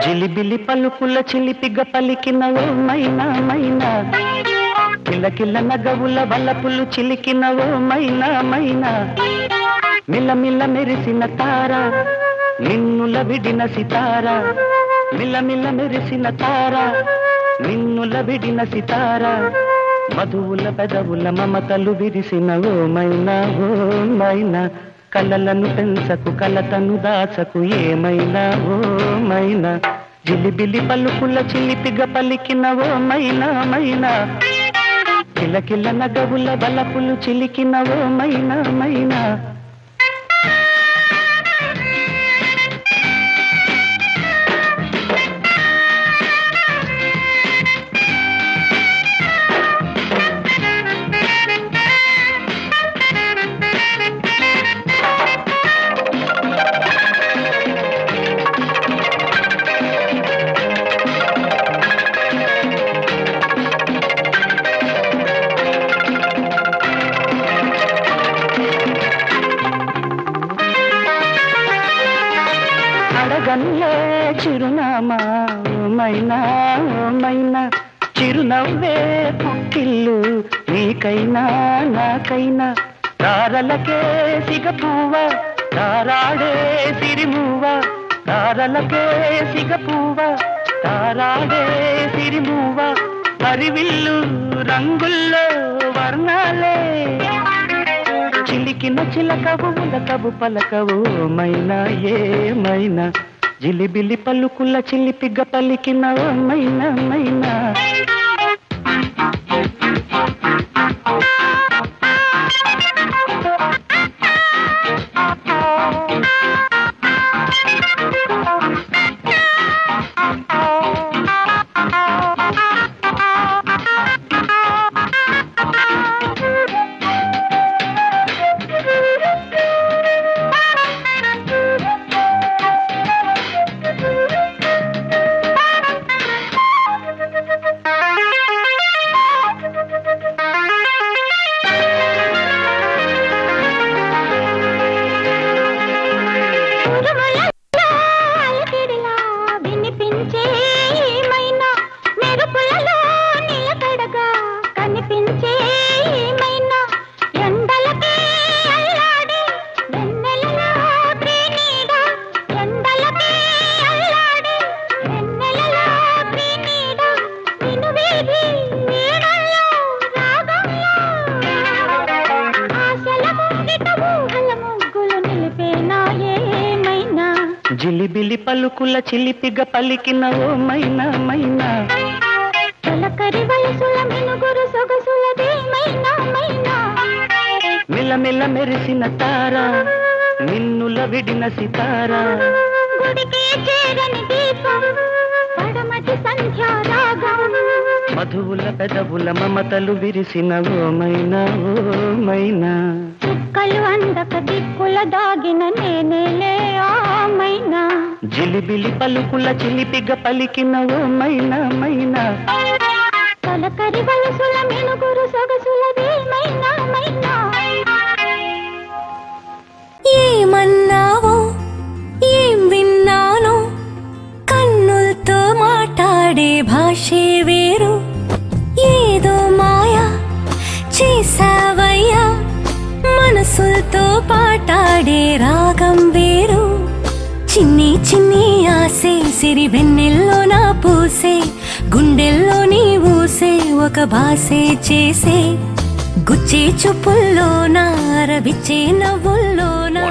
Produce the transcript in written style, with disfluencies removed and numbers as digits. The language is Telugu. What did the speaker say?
చిలిబిలి పలుకుల చిలిపిగ పలికినవో మైనా మైనా, కిలకిల నగవుల వలపులు చిలికినవో మైనా మైనా, మిలమిల మెరిసిన తార నిన్నుల విడిన సితార, మిలమిల మెరిసిన తార నిన్నుల విడిన సితార, మధువుల పెదవుల మమతలు విరిసినవో మైనా ఓ మైనా, కలలను పెంచకు కలతను దాచకు ఏమైనా ఓ మైనా, జిలిబిలి పలుకుల చిలిపిగ పలికినవో మైనా మైనా, కిలకిల నగవుల బలపులు చిలికినవో మైనా మైనా. అడగన్లే చిరునామా మైనా మైనా, చిరునవ్వే పుట్టిల్లు నీకైనా నాకైనా, తారలకే సిగపువ్వ తారాడే సిరిమువ్వ, తారలకే సిగపువ్వ తారాడే సిరిమువ్వ, హరివిల్లు రంగుల్లో వర్ణాలే, చిలికిన చిలకవు ఉలకవు పలకవు మైనా ఏమైనా, జిలిబిలి పలుకుల చిలిపిగ పలికినవో మైనా మైనా. జిలిబిలి పలుకుల చిలిపిగ పలికినవో మైనా మైనా, తలకరి వయసుల మినుగురు సొగసులదే మైనా మైనా, మిలమిల మెరిసిన తార నిన్నుల విడిన సితార, గుడికి చేరని దీపం పడమటి సంధ్యా రాగం, మధువుల పెదవుల మమతలు విరిసినవో మైనా ఓ మైనా, చుక్కలు అందక దిక్కుల దాగిన నేనేలే ఆ మైనా, జిలిబిలి పలుకుల చిలిపిగ పలికినవో మైనా మైనా, తలకరి వయసుల మినుగురు సొగసులదే మైనా మైనా. ఏమన్నావో ఏం విన్నానో, కన్నులతో మాట్లాడే భాషే వేరు, ఏదో మాయా చేసావయ్యా, మనసులతో పాటాడే రాగం వేరు, చిన్ని చిన్ని ఆసే సిరి వెన్నెల్లో నా పూసే, గుండెల్లో నీ ఊసే ఒక భాసే చేసే, గుచ్చే చూపుల్లో నా రవిచ్చే నవ్వుల్లో నా